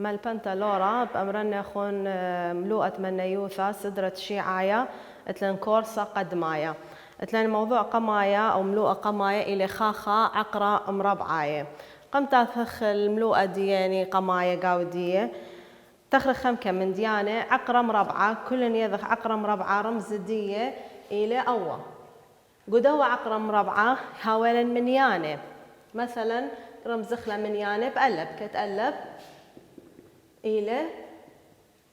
مالبنتا بأمرنا خون ملوءة منيوثة سدرت شيعايا اتلن كورسة قدمايا اتلن موضوع قمايا أو ملوءة قمايا إلى خاخا عقرة مربعايا قمت أثخ الملوءة دياني قمايا قاودية تخرج خمكة من ديانة عقرة مربعة كل يذخ عقرة مربعة رمز دية إلى أول قدوة عقرة مربعة هاولا منيانة مثلا رمز خلا منيانة بقلب كتقلب إلى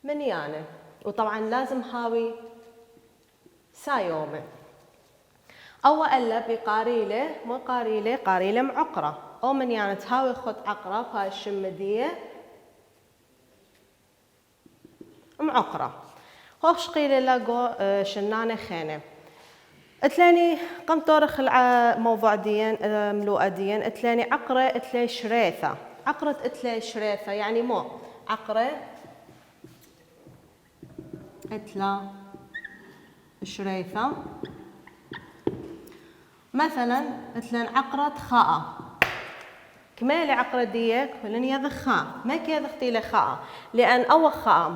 منيانة وطبعا لازم هاوي سايومة أو قلب بقاريلة مو قاريلة قاريلة معقرة أو منيانة هاوي خد عقرة بهاي الشمدية معقرة خوش قيلة لقو شنانة خينة اتلاني قمت أورخ الموضوع ديان ملوءة ديان اتلاني عقرة اتلي شريثة عقرة اتلي شريثة يعني مو عقرة اتلا شريثة مثلا اتلان عقرة خاء كمالي عقرة ديك ولن يذخ خاء ما كيذختي له خاء لأن أول خاء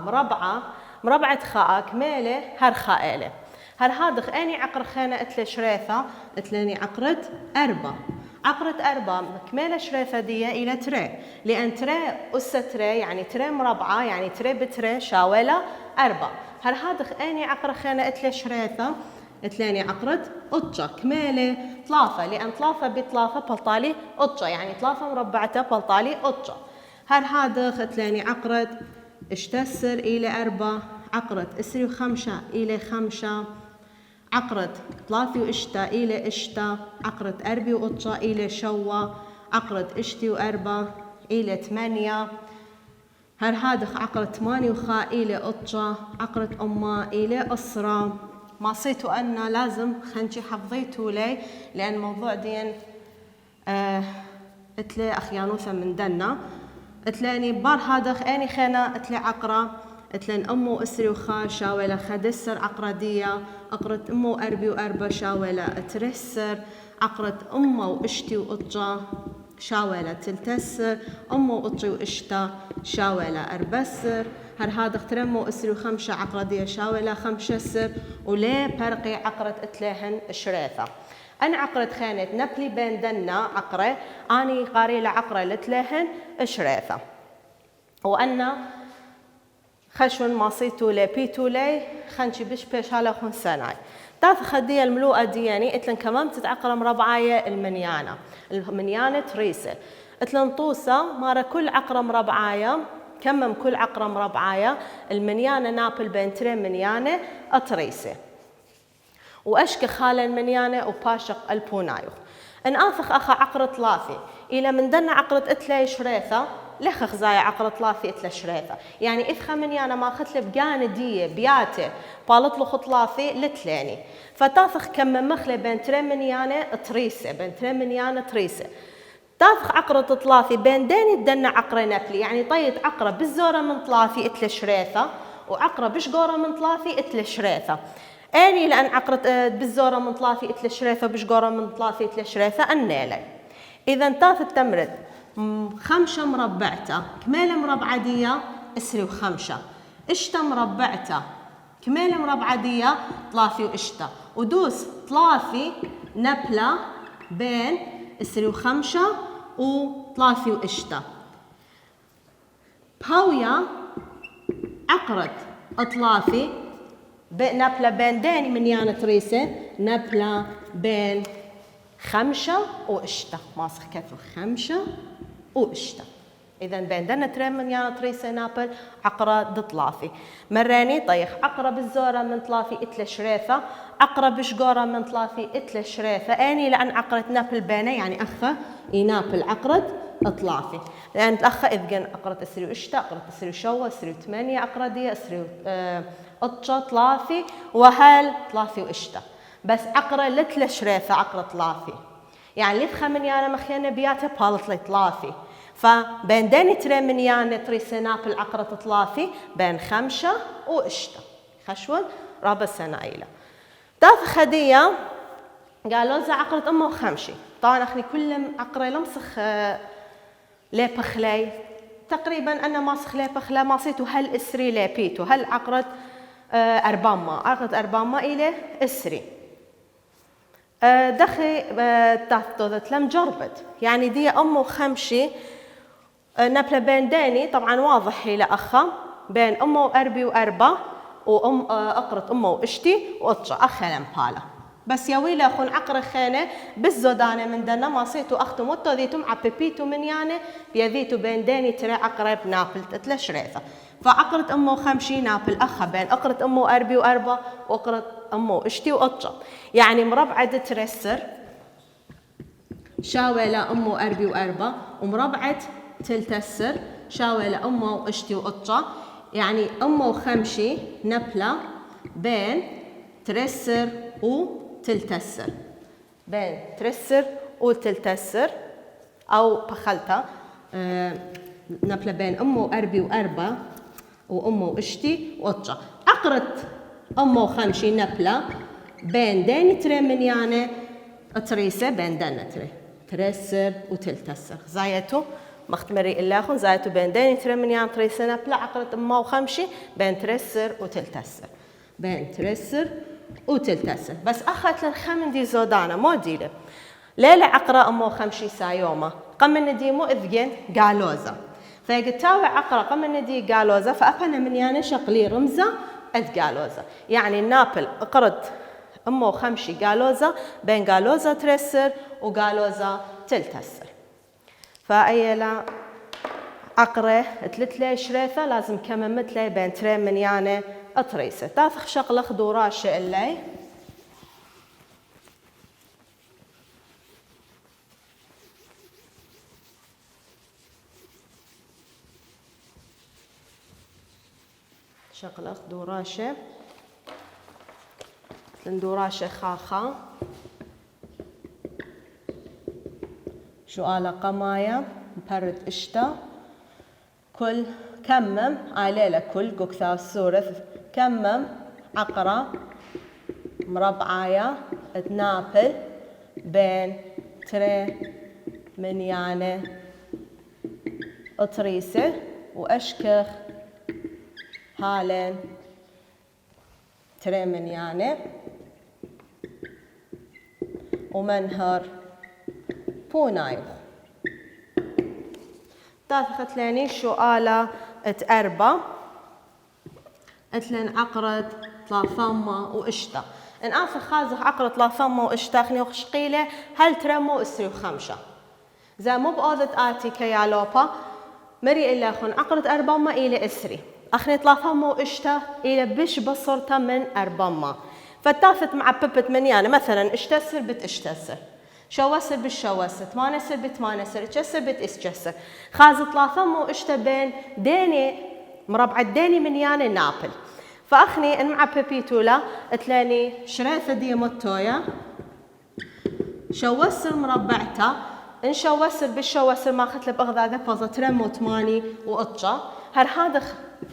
مربعة خاء كمالي هر خاء هر هادخ أني عقر خانة اتلي شريثة اتلاني عقرة أربع عقرة أربع مكملة شريثة دي إلى تري لأن تري أس تري يعني تري مربعة يعني تري بتري شاولة أربع هر هادخ أني عقر خانة اتلي شريثة اتلاني عقرة أطجة كمالة طلافة لأن طلافة بطلافة بلطالي أطجة يعني طلافة مربعة بلطالي أطجة هر هادخ اتلاني عقرة اشتسر إلى أربع عقرة اسري وخمسة إلى خمسة عقرة طلافي وإشتا إلى إشتا عقرة أربي وأطشة إلى شوة عقرة إشتي وأربع إلى ثمانية هر هادخ عقرة ثمانية وخاء إلى أطشة عقرة أما إلى أسرة ما صيتو أنا لازم خنشي حفظيتو لي لأن موضوع دين اتلي أخيانوثة من دنا اتلاني بار هادخ أني خينا اتلي عقرة اتلن أمو أسري وخا شاولة خدسر عقرة دية عقرة أمو أربي وأربع شاولة ترسر عقرة أمو وإشتي وأطجة شاولة تلتسر أمو وأطجي وإشتا شاولة أربسر هر هذا اخترمو أسري وخمسة عقرة دية شاولة خمسة وليه برقي عقرة اتلهن شريثة أنا عقرة خانت نبلي بين دنا عقرة أني قاريلة عقرة لتلهن شريثة وأنا خشون ماصيتو لي بيتو لي خنشي بيش هلا خون سناي تاث خدية الملوءة دياني اتلن كمان تتعقر مربعاية المنيانة تريسة اتلن طوسة مارا كل عقرة مربعاية كمم كل عقرة مربعاية المنيانة نابل بين ترين منيانة أتريسة وأشك خالة المنيانة وباشق البونايو ان آثخ أخا عقرة ثلاثي إلى من دنا عقرة اتلي شريثة لخخ زاي عقرة ثلاثي اتلا شريثة يعني إفخا منيانا ما خطلي بقان دية بياتي بالطلو خطلاثي لتلاني فتاثخ كم مخلي بين ترين منيانا تريسة بين ترين منيانا تريسة تاثخ عقرة ثلاثي بين ديني دنا عقرة نبلي يعني طيت عقرة بالزورة من ثلاثي اتلا شريثة وعقرة بشقورة من ثلاثي اتلا شريثة أني لأن عقرة بالزورة من ثلاثي اتلا شريثة وبشقورة من ثلاثي اتلا شريثة النيلي إذا تاث التمرد خمسة مربعته كمالة مربعة دية اسري وخمسة اشتا مربعته كمالة مربعة دية طلافي واشتا ودوس طلافي نبلة بين اسري وخمسة وطلافي واشتا بهوية عقرة اطلافي نبلة بين ديني منيانة تريسة نبلة بين خمسة واشتا ماسخ كيف خمسة واشتا إذا بين دنا ترين منيانة تريسة نابل عقرة دطلافي مراني طيخ عقرة بالزورة من طلافي اتلا شريثة عقرة بشقورة من طلافي اتلا شريثة أني لأن عقرة نابل بيني يعني أخا ينابل عقرة اطلافي لأن الأخا إذ عقرة أسري واشتا عقرة أسري وشوة أسري وثمانية عقرة دي أسري أطشة طلافي وهل طلافي واشتا بس عقرة لتلا شريثة عقرة طلافي يعني لفخا منيانة مخيانة بياتها بالطلي طلافي فبين داني ترين منيانة تريسة نابل عقرة طلافي بين خمسة واشتا خشون رابع سنايلة تاث خدية قالوا زا عقرة وخمشي طبعا أخني كل عقرة لمسخ لي بخلي تقريبا أنا ماس خليبخ لا ماسيتو هل إسري لابيتو هل عقرة عقرة ما إلى إسري دخي تافتوذت لم جربت يعني دي أمو خمشي نبلة بين داني طبعا واضح إلى أخا بين أمو أربي وأربا أقرة أمو وإشتي وأطشا أخلم بالا بس يا ويلا أخون عقرة خانة بالزودانة من دنا ما صيتو أختو متو ذيتم عبيبيتو من يعني بيذيتو بين داني ترى عقرة بنابل تتلش ريثة فعقرة أمو خمشي نابل أخا بين أقرة أمو أربي وأربا وأقرة أمو إشتي وأطشا يعني مربعة ترسر شاولة أمو أربي وأربا ومربعة تلتسر شاولة أمو وإشتي وأطشا يعني أمو خمشي نبلة بين ترسر وتلتسر بين ترسر وتلتسر أو بخلتها نبلة بين أمو أربي وأربا وأمو وإشتي وأطشا عقرة أمو خمشي نبلة بين داني تري من يعني تريسة بين دانا تري ترسر وتلتسر زايتو مختمري إلا أخون زايتو بين داني تري من يعني تريسة نبلة عقرة أمو خمشي بين ترسر وتلتسر بين ترسر وتلتسر بس أخذت للخمن دي زودانا مو ديله ليلة عقرة أمو خمشي سايومة قمن دي مو إذجن قالوزة فيقتاوي عقرة قمن دي قالوزة فأفنا من يعني شقلي رمزة قالوزة يعني نابل أقرت أمو خمشي قالوزة بين قالوزة ترسر وقالوزة تلتسر فأيلا عقرة تلتلي شريثة لازم كمان مثلي بين تري من يعني أطريسة تاثخ شغلة دوراشة اللي شغلة دوراشة دوراشة خاخا شؤالة قماية مبرد اشتا كل كمم عليلة كل قكثا السورث كمم عقرة مربعاية تنابل بين تري من يعني اطريسة واشكخ هالين تري من يعني ومنهر بونايو تاثخت لاني شؤالة تأربا اتلن عقرة طلافما واشتا ان اخر خازخ عقرة طلافما واشتا خني وخشقيلة هل ترمو اسري وخمشة زي مو بقاضت آتي كيالوبا مري إلا أخون عقرة أربما إلى إسري أخني طلافما واشتا إلى بش بصرتا من أربما فتافت مع ببت من يعني مثلا اشتسر بتشتسر شوسر بالشوسر تمانسر بتمانسر اتشسر بتسجسر خازت طلافما واشتا بين ديني مربع الديني من يعني نابل فأخني إن مع بيبيتولا تلاني شريثة دي متويا شوسر مربعتا إن شوسر بالشوسر ما أخذت بأغذاء ذا ترمو تماني وأطشا هذا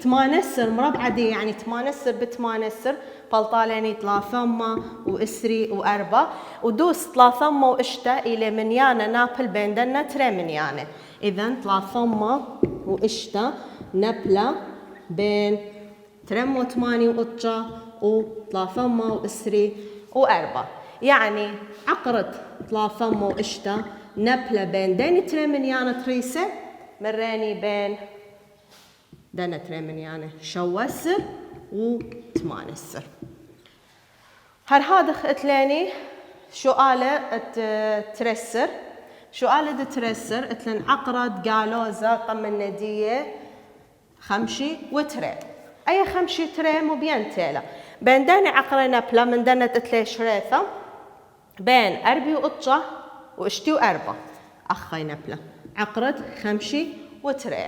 تمانسر مربعة دي يعني تمانسر بتمانسر بلطاليني طلافما وإسري وأربا ودوس طلافما وإشتا إلى منيانا نابل بين دنا تري منيانا إذن طلافما وإشتا نبلة بين ترمو تماني وأطشا وطلافما وإسري وأربا يعني عقرة طلافما وإشتا نبلة بين داني تري منيانا تريسة مراني بين دنا تري منيانا شوسر وتمانسر هذا اتلاني شؤالة ترسر شؤالة ترسر اتلن عقرة قالوزة قم الندية خمشي وتري أي خمشي تري مبين تيلا بين داني عقرة نبلة من دنا تتلي شريثة بين أربي وأطشة وإشتي وأربا أخي نبلة عقرة خمشي وتري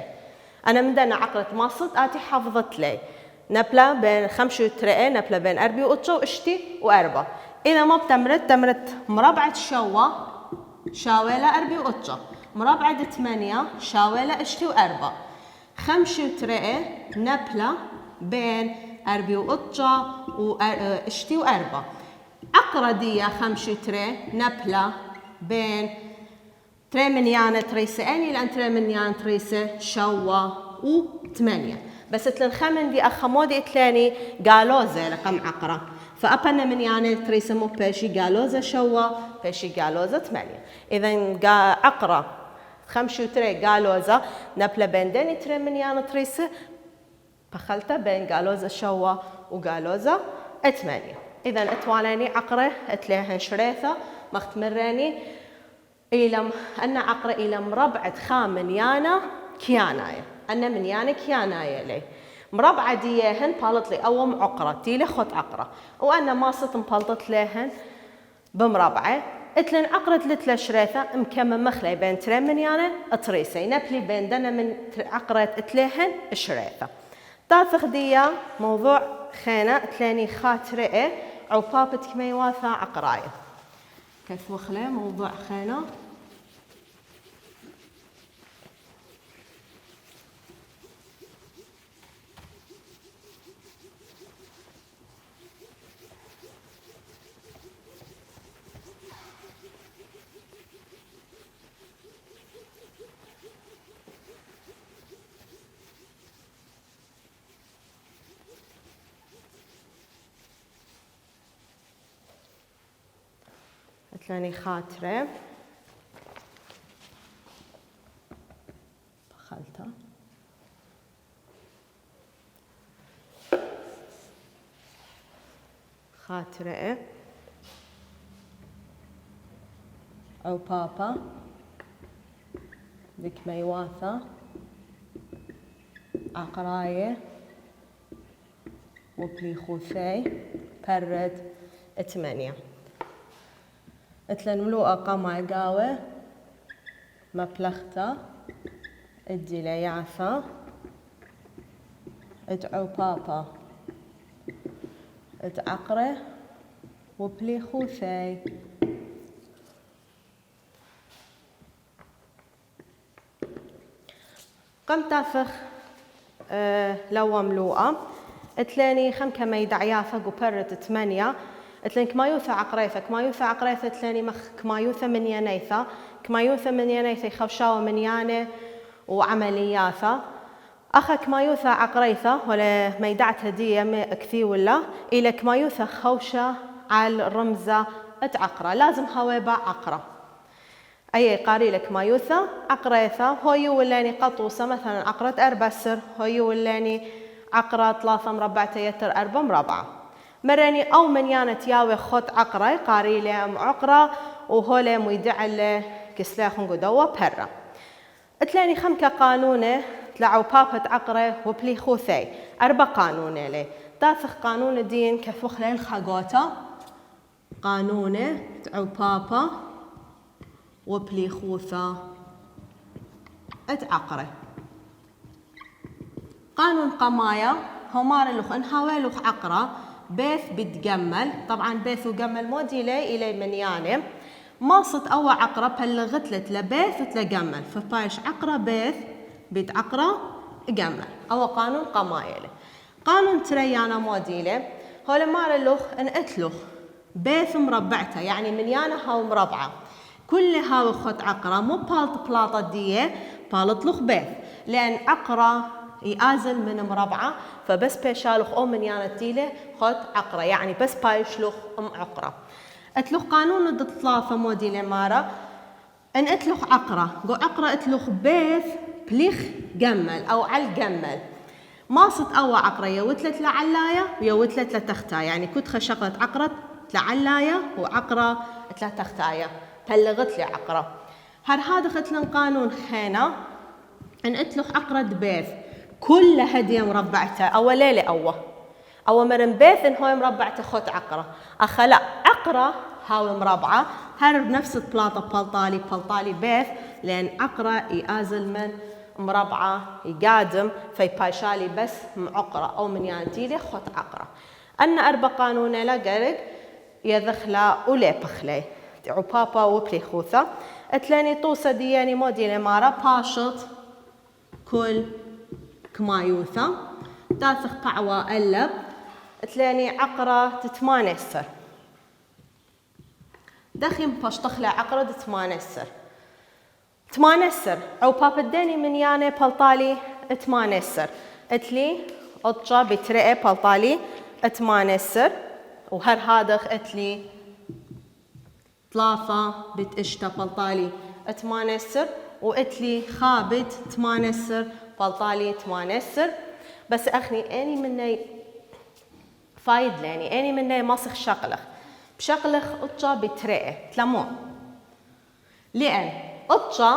أنا من دنا عقرة ماصد آتي حفظت لي نبلة بين خمشي وتري نبلة بين أربي وأطشة وإشتي وأربا إذا ما تمرت مربعة شاولة أربي وأطشة مربعة 8 شاولة إشتي وأربا خمشي وتري نبلة بين أربي وأطشة وإشتي وأربا عقرة دي خمشي وتري نبلة بين تريمنيانة تريسة أني لأن تريمنيانة تريسة شوا و8 بس تلن خمن دي أخمودي تلاني قالوزة لقم عقرة فأبنا من يعني تريسة مو بيشي قالوزة شوا بيشي قالوزة 8 إذن عقرة خمشو تري قالوزة نبلا بين ديني تريمنيانة تريسة بخلتها بين قالوزة شوا وقالوزة 8 إذن اتواليني عقرة اتليهن شريثة مختمريني إلى أن عقرة إلى مربع خامن يانا كيانايا أنا من يانا كيانايا لي مربع ديهن بالط لي أوم عقرة تيلي خط عقرة وأنا ما صرت مبلطت لهن بمربعة اتلن عقرة لتلا شريثة مكمل مخلي بين ترين من يانا تريسة ينبلي بين دنا من عقرة اتلهن شريثة تاثخ ديا موضوع خينا اتلاني خاطرة عبابة كميواثا عقراية كيف وخلي موضوع خينا اتلاني خاطرة بخلتها خاطرة أو بابا ذيك ميواثة عقراية وبليخوثي برد 8 اتلن ملوءة قاما قاوة مبلغتا ادي ليعثا ادعو بابا ادعقره وبليخوثي قم تافخ لو ملوءة اتلاني خم كما يدعياثا قبرت 8 اتلن كمايوثا عقريثة كمايوثا عقريثة اتلاني كمايوثا من ينيثا كمايوثا من ينيثا خوشاوة من يانة وعملياثا أخا كمايوثا عقريثة ولا ميدعت هدية كثي ولا إلى كمايوثا خوشة على الرمزة اتعقرة لازم هويبا عقرة أي قاري لك مايوثا عقريثة هوي ولاني قطوسة مثلا عقرة 4 سر هوي ولاني عقرة 3 مربعة يتر 4 مربعة مرني أو من يانت ياوي خط عقرة قاري لهم عقرة وهولي ميدع له كسلاخن قدوة برا اتلاني خمكة قانونة تلعو بابة عقرة وبلي خوثي 4 قانونة لي تاثخ قانون الدين كفخ لي الخاقوتا قانونة تعو بابا وبلي خوثا اتعقرة قانون قمايا همار لخ انهاوي لخ عقرة بيث بتجمل طبعا بيث وجمل مودي لي إلي من يانم ما صت أو عقرة بلغت لت لبيث وتلجمل فبايش عقرة بيث بيت عقرة جمل أو قانون قمايا لي قانون تريانا مودي لي هو لما لخ ان اتلخ بيث مربعته يعني من يانا هاو مربعة كل هاو خط عقرة مو بالط بلاطة دية بالط لخ بيث لأن عقرة يازل من مربعة فبس بيشالخ أو من يانتيله خط عقرة يعني بس بايشلخ عقرة اتلخ قانون ضد 3 مودي لمارة ان اتلخ عقرة قو عقرة اتلخ بيث بليخ جمل أو على الجمل ما صت أو عقرة يوتلت لعلاية ويوتلت لتختاية يعني كنت خشقت عقرة لعلاية وعقرة تختاية بلغت لي عقرة هذا ختلن قانون خينا ان اتلخ عقرة بيث كل هدية مربعته أو ليلة أو مرن بيث إن هو مربعته خط عقرة أخلا عقرة هاو مربعة هر بنفس البلاطة بلطالي بيث لأن عقرة يازل من مربعة يقادم في بايشالي بس معقرة أو من يانتيلي خط عقرة أن 4 قانون لا قرق يذخلا ولي بخلي تعو بابا وبلي خوثة اتلاني طوسة دياني مودي لمارا باشط كل كمايوثا تاثخ قعوة قلب تلاني عقرة تتمانسر دخيم باشطخلة عقرة تتمانسر تمانسر عوبا بداني من ياني بلطالي تمانسر اتلي أطجا بترقي بلطالي تمانسر وهر هادخ اتلي طلافة بتشتا بلطالي تمانسر واتلي خابت تمانسر بلطالي تمانسر بس أخني أني مني فايد لاني أني مني ماسخ شقلخ بشقلخ أطجا بترقي تلمون لأن أطجا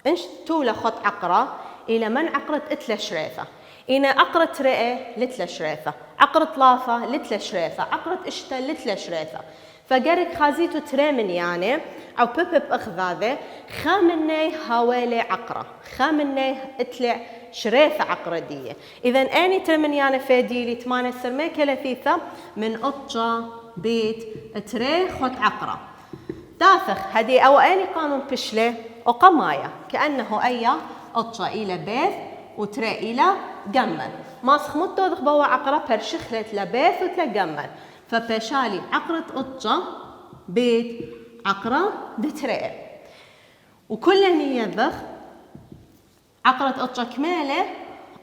إنش تولا خط عقرة إلى من عقرت إتلا شريفة إنا عقرت رئة لتلا شريفة عقرت لافة لتلا شريفة عقرت إشتا لتلا شريفة فقرق خازيتو تريمن يعني أو بيبب أخذاذة خامني هوالي عقرة خامني إتلا شريفة عقردية إذا أني تريمن يعني فاديلي تمانة سرميكة لثيثة من أطجا بيت تري خط عقرة دافخ هدي أو أني قانون بشلة وقمايا كأنه أي أطجا إلى بيث وتري إلى جمل ماسخ متوضخ بوا عقرة برشخلة لبيث وتلجمل فبشالي عقرة أطجا بيت عقرة بتري وكل يذخ عقرة أطجا كمالة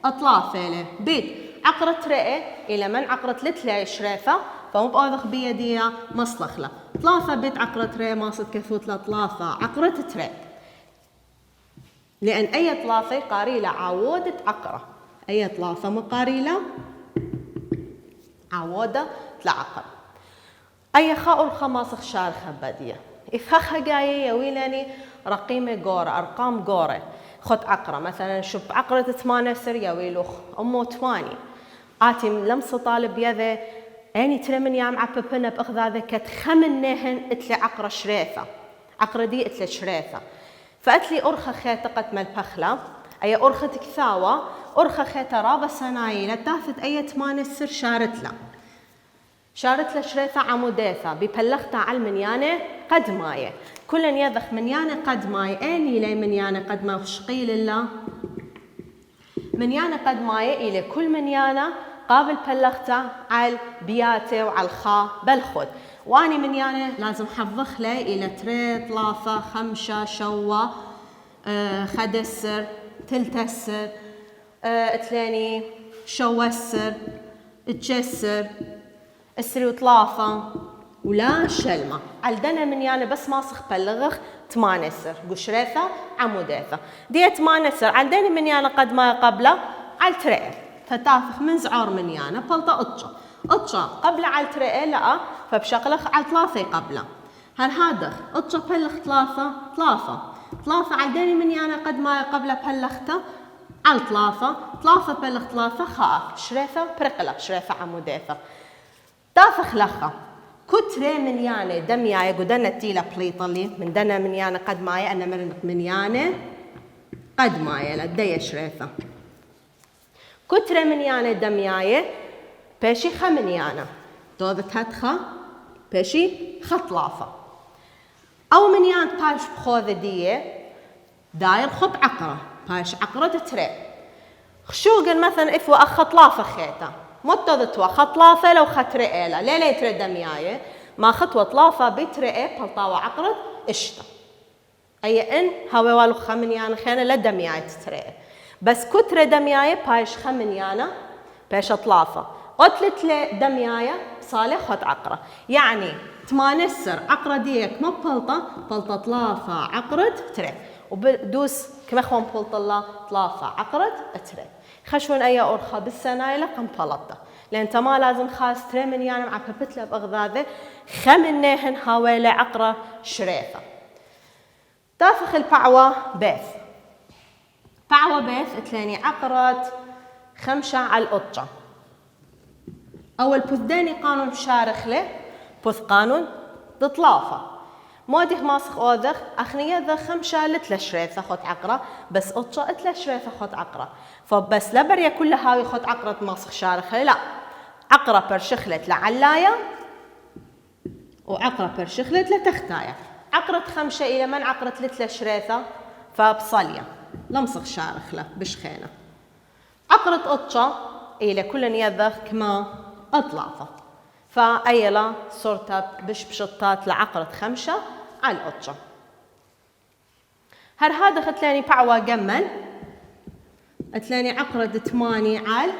أطلافة بيت عقرة رئة إلى من عقرة لتلا شريفة فمو بأوضخ بيدية مصلخلة طلافة بيت عقرة رئة ماصد كثوت لطلافة عقرة تري لأن أي طلافة قاريلة عودة عقرة أي طلافة مقاريلة عودة لعقرة أي خاء الخماسخ شارخة بدية إفخها جاية يويلاني رقيمة جورة أرقام جورة خد عقرة مثلا شوف عقرة 8 سر يويلوخ أمو 8 آتي لمس طالب يذا أني ترى من يام عببنا بأخذ هذا كتخمن نهن اتلي عقرة شريفة عقرة دي اتلي شريفة فأتلي أرخى خيتقت مالبخلة أي أرخة كثاوة أرخى خيتة رابة سنايلة تاثت أي 8 سر شارت له شريفة عموديثة ببلغتها على المنيانة قد ماية كلن يذخ منيانة قد ماية أني لي منيانة قد ما وشقيل الله منيانة قد ماية إلى كل منيانة قابل بلغتها على بياته وعلى الخاء بالخد واني منيانة لازم حفظخ لي إلى تري طلافة خمشة شوة خدسر تلتسر اتلاني شوسر تجسر السري وطلافة ولا شلمة عالدنا من يعني بس ماسخ بلغخ 8 سر قشريثة عموديثة دي 8 سر عالدني من يعني قد ما قبله عالترئة فتافخ من زعور من يعني بلطة أطشة قبل عالترئة لا فبشغلخ عالطلافة قبله هادخ أطشة بلغ طلافة عالدني من يعني قد ما قبله بلغته عالطلافة بلغ طلافة خاف شريثة برقلة شريثة عموديثة تافخ لخا كترة من يعني دمياي قدنا تيلا بليطلي من دنا من يعني قد ماي أنا مرنق من يعني قد ماي لدي شريفة كترة من يعني دمياي باشي خمن يعني دوذت هتخا باشي خطلافة أو من يعني باش بخوذ دية داير خط عقرة باش عقرة تري خشوقن مثلا إفوا أخطلافة خيتا متضتوا خطلافة لو خطرئة لا ليه يترى دمياية ما خطوة طلافة بيترئة بلطاوة عقرد اشتا أي إن هوا والو خمنيانا خينا لا دمياية تترئة بس كترة دمياية بايش خمنيانا بايش طلافة قتلت لي دمياية صالح خط عقرة يعني 8 سر عقرة ديك ما بلطة طلافة عقرد ترئة وبدوس كما خوان بلط الله طلافة عقرد ترئة خشون أي أرخى بالسنايلة قم بلطة لأن ما لازم خاص تري من يعني مع ببتلة بأغذاذة خمن نهن هاويلة عقرة شريفة تافخ البعوة بيث اتلاني عقرة خمشة على الأطجة أول بثداني قانون شارخ له بث قانون ضطلافة موديه ماسخ أوذخ أخنية ذا خمشة لتلا شريفة خط عقرة بس أطجة اتلا شريفة خط عقرة فبس لبريا كلها هاوي خط عقرة ماسخ شارخ لا عقرة برشخلت لعلاية وعقرة برشخلت لتختاية عقرة خمشة إلى من عقرة لتلا شريفة فبصلية لمسخ شارخ له بشخينة عقرة أطجة إلى كل يذخ كما أطلافة فأيلا صورتها بشطات لعقرة خمشة على الأطجة هر هذا ختلاني بعوا جمل اتلاني عقرة 8 على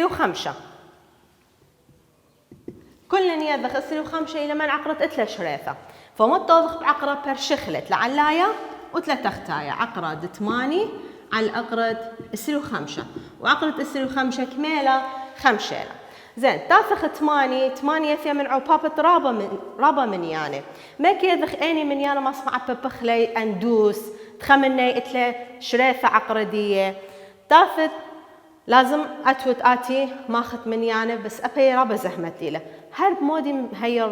5 كلن يذخ 5 إلى من عقرة 3 شريثة فما توضخ بعقرة برشخلت لعلايا وثلاث اختايا عقرة 8 على عقرة 5 وعقرة 5 كميلة 5 زين تاثخ 8 في من عبابة رابا من يعني ما كيذخ اني من يعني ما اسمع ببخلي اندوس تخمني اتله شريثة عقردية تاثت لازم اتوت اتي ماخت من يعني بس ابي رابا زحمتي له هرب مودي هي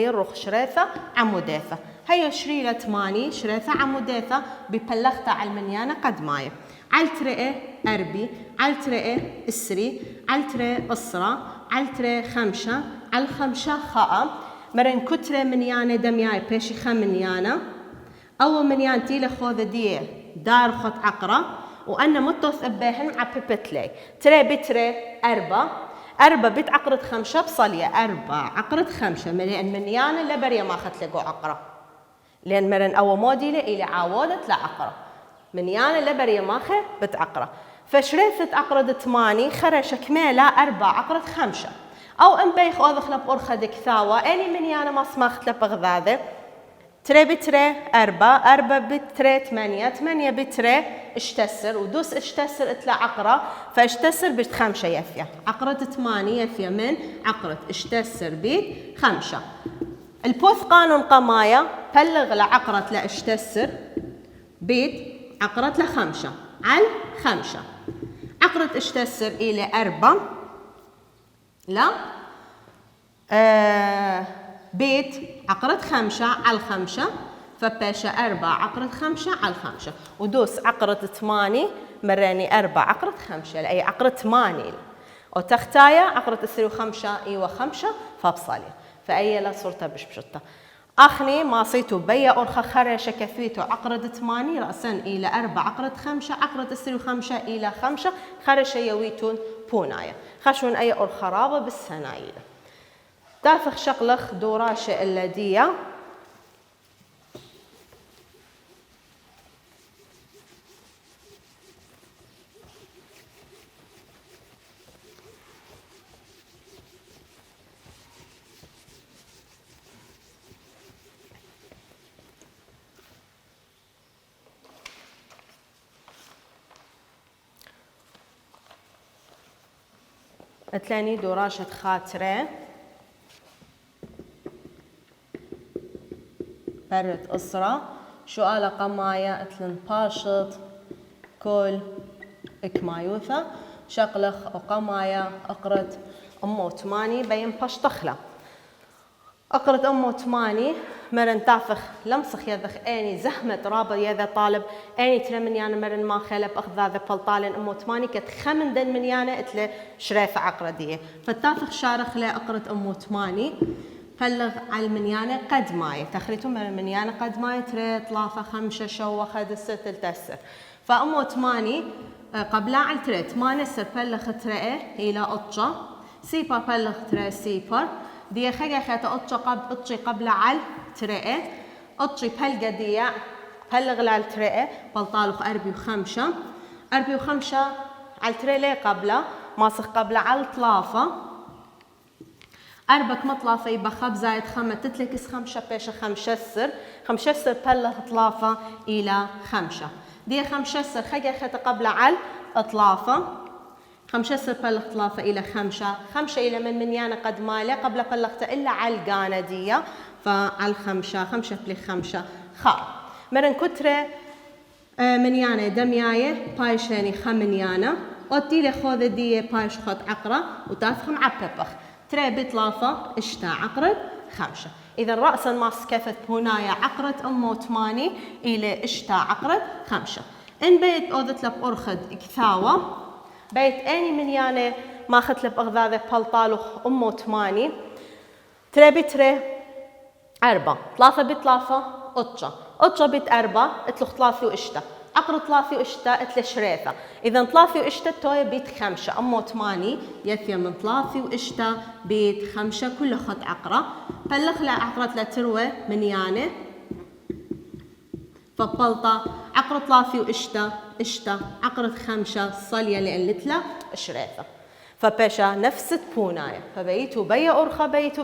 الروخ شريثة عموديثة هي شريلة 8 شريثة عموديثة ببلغتها على المنيانة قد ماي على ترقة أربي على ترقة إسري على ترقة أسرة على ترقة 5 على 5 خاء مرن كترة منيانة دمياي بيشي منيانة أو منيان تيلة خوذة دي دار خط عقرة وأنا متوث أباهن عببتلي ترى بترى 4 بيت عقرة 5 بصلية 4 عقرة 5 منيانة لبريا ما أخذت لقو عقرة لأن مرن أو موديلة إلي عاودت لعقرة منيانة لبريا ماخه بتعقرة فشريثة عقرة 8 خرش كميلة 4 عقرة 5 أو إن بيخ أوضخ لب أرخدك ثاوة أني منيانة ما سماخت لب أغذاذة تري بتري 4 بتري 8 بتري اشتسر ودوس اشتسر اتلا عقرة فاشتسر بيت 5 يفيا عقرة 8 يفيا من عقرة اشتسر بيت 5 البوث قانون قمايا بلغ لعقرة لاشتسر بيت عقرة ل5 على 5 عقرة اشتسر إلى 4 لا بيت عقرة 5 على 5 فباشا 4 عقرة 5 على 5 ودوس عقرة 8 مراني 4 عقرة 5 لأي عقرة 8 وتختايا عقرة 5 إيوة 5 فبصالي فأي لا صورتها بشبشطة أخني ما صيتو بيا أرخى خرشة كثيتو عقرة 8 رأسا إلى 4 عقرة 5 عقرة 5 إلى 5 خرشة يويتون بونايا خشون أي أرخى رابة بالسنايل تافخ شقلخ دوراشة اللدية اتلاني دوراشة خاطرة برد أسرة شؤالة قماية اتلن باشط كل إكمايوثة شقلخ وقماية أقرد أمو 8 بين باشطخلة أقرد أمو 8 مرن تافخ لمسخ يذخ أني زحمة رابط يذا طالب أني ترى من يانا مرن ما خلب أخذ ذا بلطالن أمو 8 كت خمن دن من يانا اتله شريفة عقردية فتافخ شارخ لا أقرد أمو 8 بلغ على المنيانة قد ماي تخريتو من المنيانة قد ماي ترى 3 5 شوة خدسة تلتسر فأمو 8 قبلها على ترى 8 سر بلغ ترى إلى أطشة سيبا بلغ ترى سيبر دي خجا خاطة أطشي قبل على ترى أطشي بلغ دي بلغ على ترى بلطالخ 4 و5 على ترى ليه قبله ماسخ قبل على 3 أربك مطلافة يبقى خب زايد 5 تتلكس 5 بيش 5 سر بلغ 3 إلى 5 دي 5 سر خجا خاطة قبل على 3 5 سر بلغ 3 إلى 5 إلى من منيانة قد مالي قبل بلغت إلا على القانة دي فعلى 5 بلي 5 خا مرن كترة منيانة دمياية بايشاني خمنيانة وطيلي خوذ دي بايش خط عقرة وتافخم عببخ ترى بطلافة اشتا عقرة 5 إذا رأسا ما سكفت هنايا عقرة أمو 8 إلى اشتا عقرة 5 إن بيت أوذت لب أرخد إكثاوة بيت أني من يعني ما أخذت لب أغذاذة بلطالوخ أمو 8 ترى بترى 4 3 بطلافة أطشة بيت 4 اتلوخ 3 واشتا عقرة 3 واشتا اتل شريثة إذا 3 واشتا توي بيت 5 أمو 8 يثيا من 3 واشتا بيت 5 كل خط عقرة بلغ لا عقرة لا تروى من يعني فبلطة عقرة طلافي وإشتا عقرة خمشة صلية لأن لتلا شريثة فبشا نفس بوناية فبيتو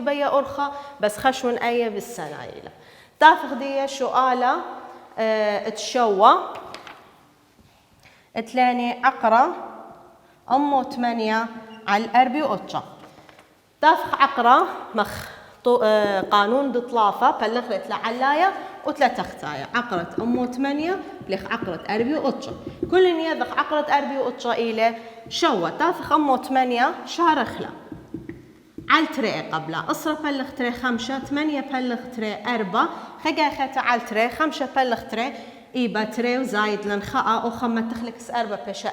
بيا أرخى بس خشون أيه بالسنايلة تافخ دي سؤالة تشوى تلاني عقرة أمو 8 على الأربي وأتشا تافخ عقرة مخ قانون دطلافة بلغت لعلاية وتلا تختاية عقرة أمو 8 بلغ عقرة أربي وأتشا كل يذق عقرة أربي وأتشا إلى شوى تافخ أمو 8 شارخلة على تري قبله أصرة بلغ تري 5 8 بلغ تري 4 خجا ختا على تري 5 بلغ تري إيبا تري وزايد لنخاء وخمة تخلكس 4 بشا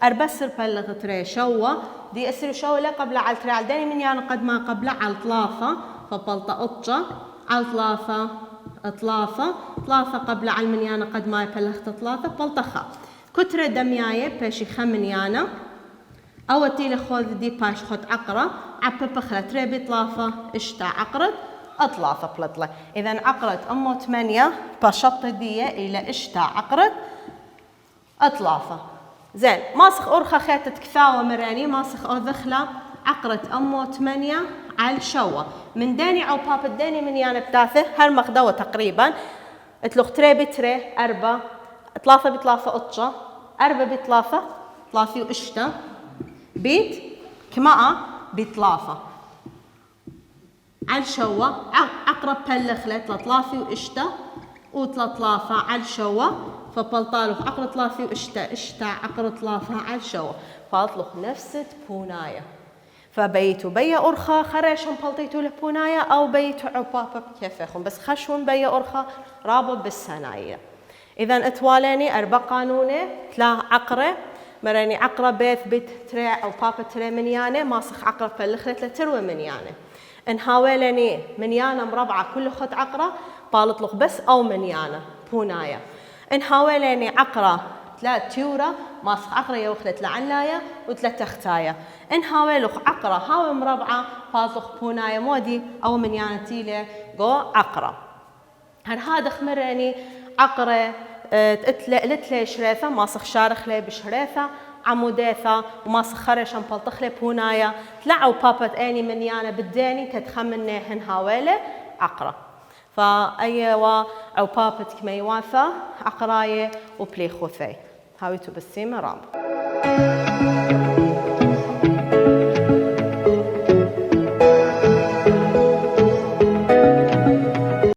أربسر بلغ تري شوى دي أسر شوى لا قبل على تري على داني من يعني قد ما قبل على طلافة فبلطة أطشة على طلافة قبل على من يعني قد ما بلغت طلافة بلطة خا كترة دمياية بشي خمنيانا أو تيلي خذ دي باش خد عقرة عبا بخلة تري بطلافة اشتا عقرة أطلافة بلطلة إذا عقرة أمو 8 بشط دي إلى اشتا عقرة أطلافة زين ماسخ أرخى خيتة كثاوة مراني ماسخ أذخلة عقرة أمو 8 على الشوة من داني أو بابا داني من يانا بتاثه هالمخدوة تقريبا اتلوخ تري بتري 4 طلافة بطلافة أطشة 4 بطلافة طلافي واشتا بيت كماء بطلافة على الشوة عقرب بلخلة طلافي واشتا وطلافة على الشوة فبلطالوخ عقرة طلافي واشتا عقرة طلافة على الشوة فاطلوخ نفس بوناية فبيتو بيا أرخى خريشهم بلطيتو لبوناية أو بيتو عبابة بكيفهم بس خشون بيا أرخى رابط بالسناية إذا اتوالاني 4 قانوني 3 عقرة مراني عقرة بيت بيت تري أو بابا تري منيانة ماسخ عقرة فلخلت لتروي منيانة انهاولني منيانة مربعة كل خط عقرة بالطلق بس أو منيانة بوناية انهاولني عقرة 3 تيورة ماسخ عقرة يوخلت لعلاية و3 تختاية انهاولخ عقرة هاو مربعة بالطلق بوناية مودي أو منيانة تيلي جو عقرة هذا خمرني عقرة لتلي شريثة ماسخ شارخ لي بشريثة عموديثة وماسخ خرش مبلطخ لي بوناية تلعوا بابت اني منيانة بالداني تتخمني هن هاويلة عقرة فأيوا أو بابت كما يوافى عقراية وبلي خوثي هاويتو بالسيمة راب